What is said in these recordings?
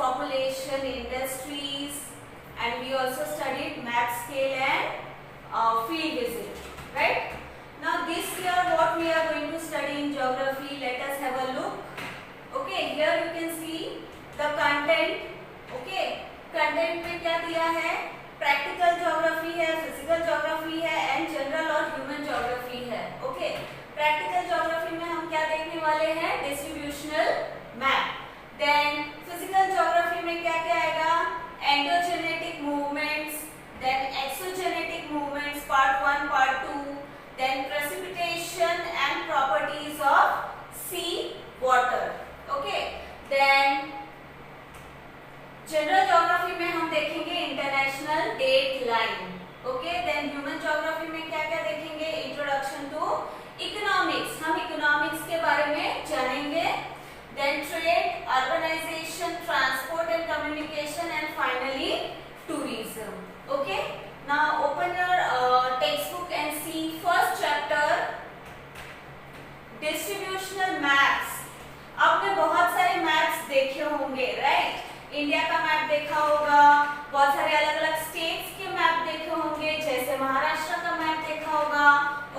population, industries, and we also studied map scale and field visit, right? Now this year what we are going to study in geography, let us have a look. Okay, here you can see the content. Okay, content में क्या दिया है? Practical geography है, physical geography है and general और human geography है. Okay, practical geography में हम क्या देखने वाले हैं? Distributional map. Then physical geography में क्या क्या आएगा? Endogenetic movements, then exogenetic movements part 1 part 2, then precipitation and properties of sea water. Okay, then general geography में हम देखेंगे international date line. Okay, then human geography में क्या क्या देखेंगे? इंट्रोडक्शन टू इकोनॉमिक्स, हम इकोनॉमिक्स के बारे में जानेंगे. Then trade, urbanisation, transport and communication and finally tourism. Okay, now open your text book and see first chapter distributional maps. आपने बहुत सारे मैप्स देखे होंगे, राइट? इंडिया का मैप देखा होगा, बहुत सारे अलग अलग स्टेट्स के मैप देखे होंगे, जैसे महाराष्ट्र का मैप देखा होगा.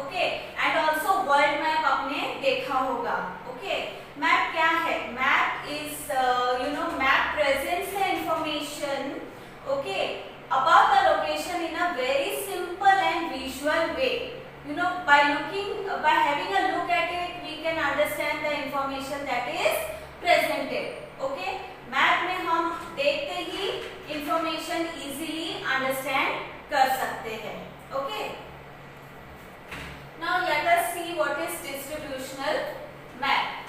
Okay, and also world map आपने देखा होगा. ओके, मैप क्या है? Map is map presents the information okay about the location in a very simple and visual way. by having a look at it we can understand the information that is presented. okay, map में हम देखते ही information easily understand कर सकते हैं. Okay, now let us see what is distributional map.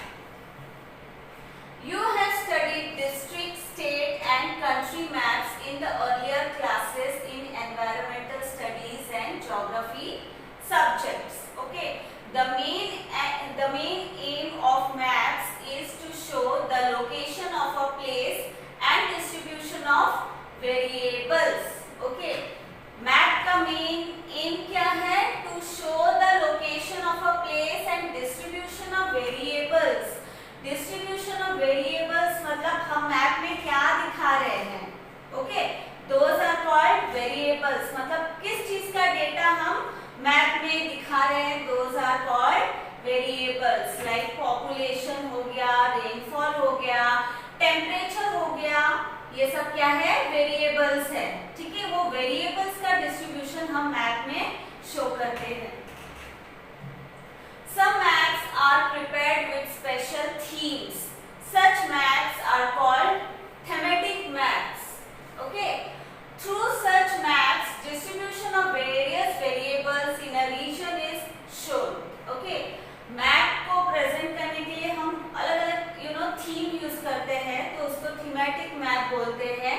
You have studied district, state and country maps in the earlier classes in environmental studies and geography subjects. Okay, the main aim of maps is to show the location of a place and distribution of variables. Okay, map का main aim क्या है? To show the location of a place and distribution of variables. Distribution of variables मतलब हम map में क्या दिखा रहे हैं? Okay, those are called variables. मतलब किस चीज का डेटा हम मैप में दिखा रहे हैं? those are called variables. like population हो गया, rainfall हो गया, temperature हो गया, ये सब क्या है? variables है. ठीक है, वो variables का distribution हम मैप में शो करते हैं. Some maps are prepared with special themes. Such maps are called thematic maps. Okay, through such maps, distribution of various variables in a region is shown. Okay, map को present करने के लिए हम अलग-अलग theme use करते हैं, तो उसको thematic map बोलते हैं.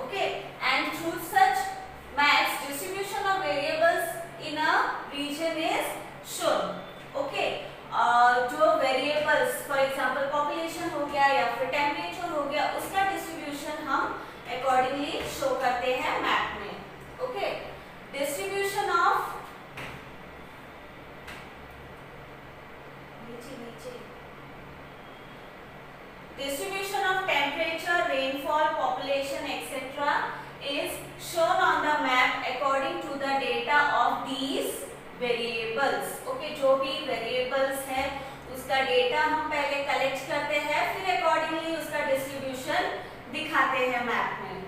Okay, and through such maps, distribution of variables in a region is shown. Okay, जो वेरिएबल्स फॉर एग्जांपल पॉपुलेशन हो गया या फिर टेम्परेचर हो गया, उसका डिस्ट्रीब्यूशन हम अकॉर्डिंगली शो करते हैं मैप में. Okay, distribution of temperature, rainfall, population etcetera is shown on the map according to the data of these variables. Okay, जो भी वेरिएबल्स है उसका डेटा हम पहले कलेक्ट करते हैं, फिर अकॉर्डिंगली उसका डिस्ट्रीब्यूशन दिखाते हैं मैप में.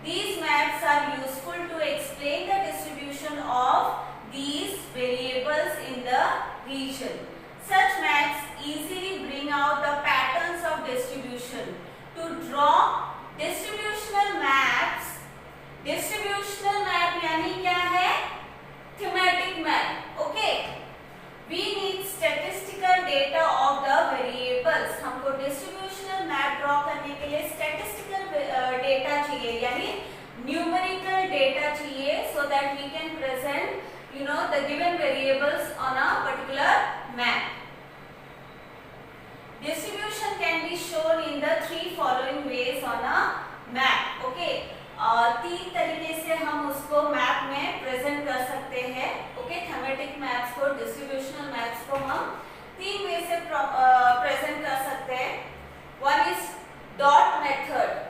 These maps are useful to explain the distribution of these variables in the region. Such maps easily bring out the patterns of distribution. To draw distributional maps, distributional map यानी क्या है? thematic map. okay, we need statistical data of the variables. हमको distributional map draw करने के लिए statistical data चाहिए, यानी numerical data चाहिए, so that we can present the given variables on a particular map. Distribution can be shown in the three following ways on a map. okay, तीन तरीके से हम उसको मैप में प्रेजेंट कर सकते हैं. ओके, थीमेटिक मैप्स को, डिस्ट्रीब्यूशनल मैप्स को हम तीन वे से प्रेजेंट कर सकते हैं. One is dot method.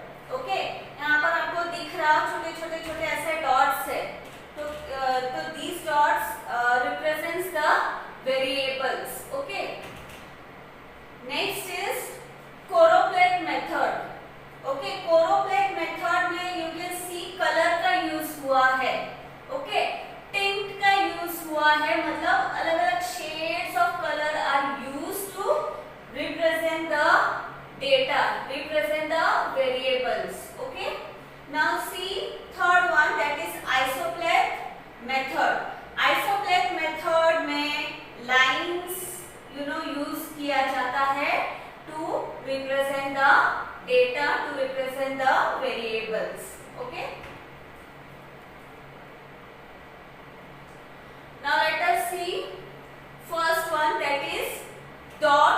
data to represent the variables. Okay. Now let us see first one, that is dot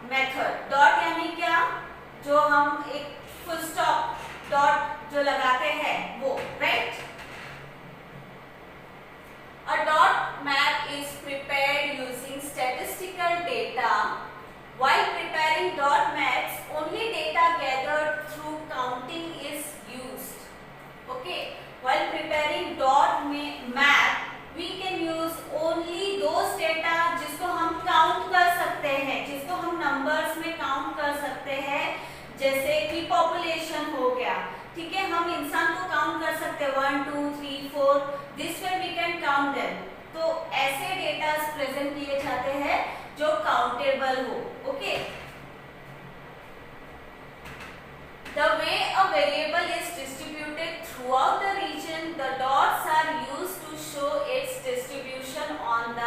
method. Dot यानी क्या? जो हम एक full stop dot जो लगाते हैं वो, right? A dot map is prepared using statistical data. While preparing dot maps, only data gathered through counting is used. Okay. While preparing dot map, we can use only those data जिसको हम count कर सकते हैं, जिसको हम numbers में count कर सकते हैं, जैसे कि population हो गया, ठीक है, हम इंसान को काउंट कर सकते हैं 1 2 3 4, this way we can count them. तो ऐसे डेटा प्रेजेंट किए जाते हैं जो काउंटेबल हो। Okay, the way a variable is distributed throughout the region, the dots are used to show its distribution on the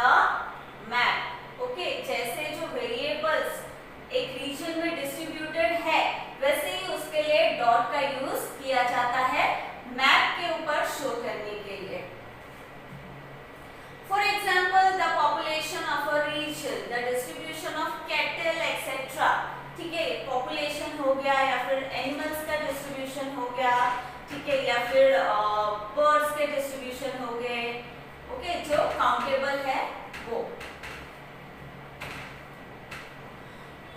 map. Okay, जैसे जो variables एक रीजन में डिस्ट्रीब्यूटेड है, वैसे ही उसके लिए डॉट का यूज किया जाता है मैप के ऊपर शो करने के लिए। For example, the population of a region, the distribution of cattle etcetera, ठीक है, पॉपुलेशन हो गया या फिर एनिमल्स का डिस्ट्रीब्यूशन हो गया, ठीक है, या फिर बर्ड्स के डिस्ट्रीब्यूशन हो गए, ओके, जो काउंटेबल है वो।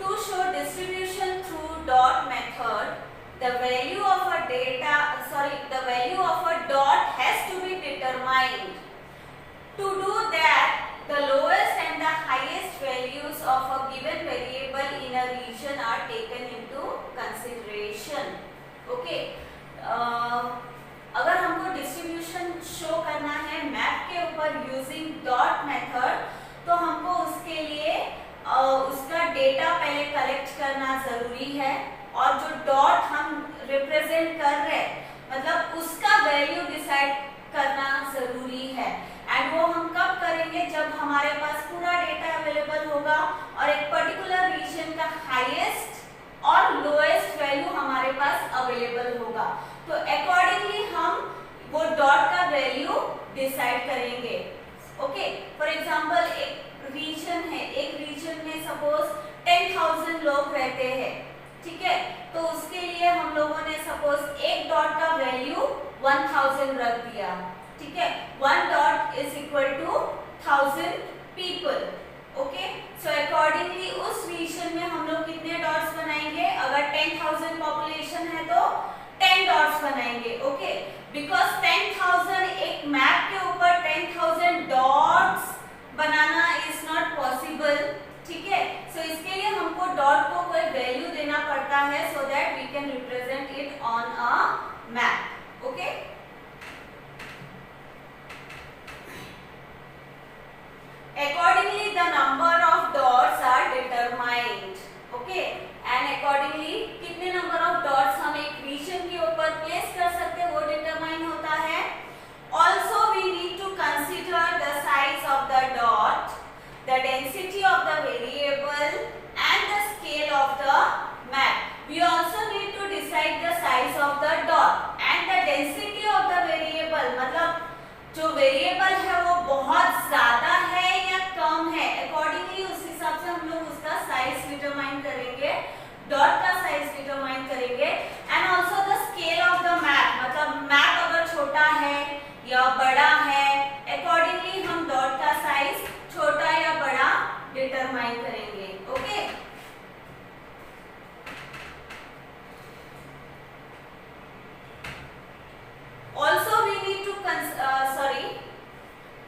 To show distribution through dot method, the value of a dot has to be determined. To do that, the lowest and the highest values of a given variable in a region are taken into consideration. Okay, अगर हमको distribution show करना है map के ऊपर using dot method, तो हमको उसके लिए उसका डेटा पहले कलेक्ट करना जरूरी है, और जो डॉट हम रिप्रेजेंट कर रहे हैं मतलब उसका वैल्यू डिसाइड करना जरूरी है। एंड वो हम कब करेंगे? जब हमारे पास पूरा डेटा अवेलेबल होगा और एक पर्टिकुलर रीजन का हाईएस्ट और लोएस्ट वैल्यू हमारे पास अवेलेबल होगा, तो अकॉर्डिंगली हम वो डॉट का वैल्यू डिसाइड करेंगे। ओके, फॉर एग्जांपल एक रीजन है, एक रीजन में सपोज 10,000 लोग रहते हैं, ठीक है, तो उसके लिए हम लोगों ने सपोज एक डॉट का वैल्यू 1000 रख दिया, ठीक है, 1 dot is equal to 1000 people. Okay, so accordingly उस रीजन में हम लोग कितने डॉट्स बनाएंगे? अगर 10,000 पॉपुलेशन है तो 10 डॉट्स बनाएंगे। ओके, बिकॉज 10,000 एक मैप के ऊपर 10,000 dots banana is not possible, ठीक है, सो इसके लिए हमको डॉट को कोई वैल्यू देना पड़ता है so that we can represent it on a map. Okay, accordingly the number of dots are determined. Okay, and accordingly कितने नंबर ऑफ डॉट्स हम एक रीजन के ऊपर प्लेस कर सकते हैं वो डिटरमाइन होता है। Also we need to consider the size of the dot, the density of the variable and the scale of the map. We also need to decide the size of the dot and the density of the variable, मतलब जो variable है वो बहुत ज्यादा है या कम है, accordingly उस हिसाब से हम लोग उसका साइज डिटरमाइन करेंगे, डॉट का साइज डिटरमाइन करेंगे। And also the scale of the map, मतलब मैप अगर छोटा है या बड़ा है, अकॉर्डिंगली हम डॉट का साइज छोटा या बड़ा डिटरमाइन करेंगे। Okay, also we need to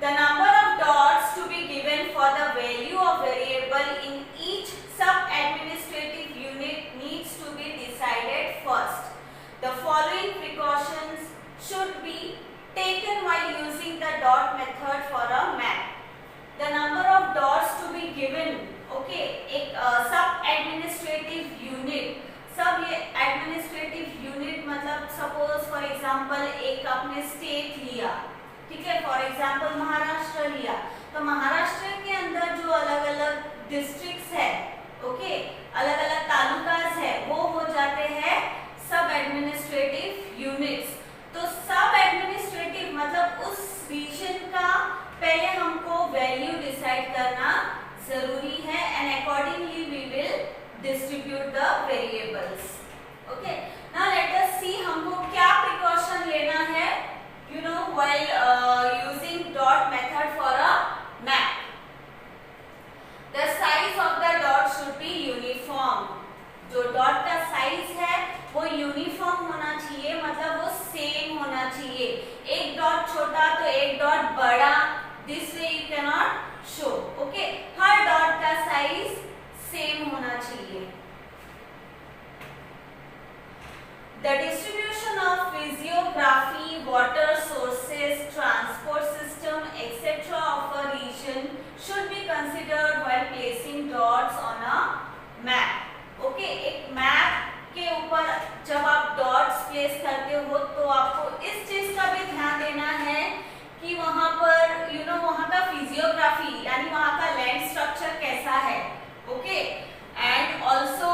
the number of dots to be given for the value of variable in each sub administrative unit needs to be decided first. The following precautions should be taken while using the dot method for a map. The number of dots to be given, okay, एक सब administrative unit, सब ये administrative unit मतलब suppose for example एक आपने state लिया, ठीक है, फॉर एग्जांपल महाराष्ट्र लिया, तो महाराष्ट्र के अंदर जो अलग अलग डिस्ट्रिक्ट्स है, ओके, अलग अलग तालुकास है, वो हो जाते हैं यूनिट्स। तो सब एडमिनिस्ट्रेटिव मतलब उस रीजन का पहले हमको वैल्यू डिसाइड करना जरूरी है and accordingly we will distribute the variables. Okay, now let us see हमको क्या प्रिकॉशन लेना है you know while using dot method for a map. The size of the dot should be uniform. जो dot का size है वो uniform होना चाहिए, मतलब वो सेम होना चाहिए। एक डॉट छोटा तो एक डॉट बड़ा, this way you can not show. Okay, her dot का साइज सेम होना चाहिए। The distribution of physiography, water sources, transport system, etc. of a region should be considered while placing dots on a map. Okay, एक map के ऊपर जब आप dots place करते हो तो आपको इस चीज का भी ध्यान देना है कि वहां पर यू नो वहां का फिजियोग्राफी यानी वहां का लैंड स्ट्रक्चर कैसा है। Okay, and also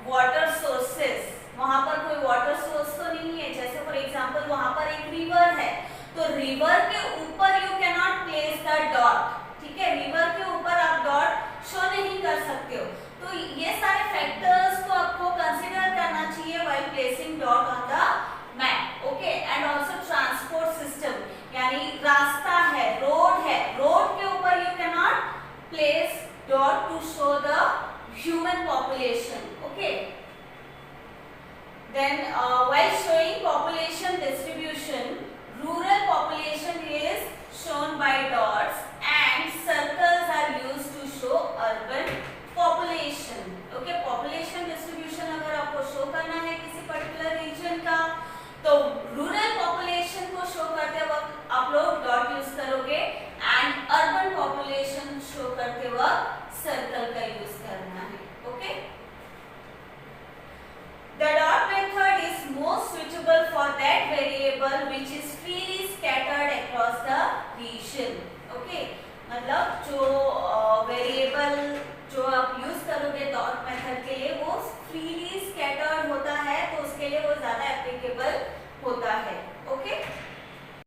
water sources, वहां पर कोई वाटर सोर्स तो नहीं है। जैसे फॉर एग्जांपल वहां पर एक रिवर है तो रिवर के ऊपर you can not place the dot. ठीक है, रिवर के ऊपर आप डॉट शो नहीं कर सकते हो। तो ये सारे फैक्टर्स को आपको कंसीडर करना चाहिए while placing dot on the map. Okay, and also transport system यानी रास्ता है, रोड है, रोड के ऊपर you can not place dot to show the human population. Okay, then while showing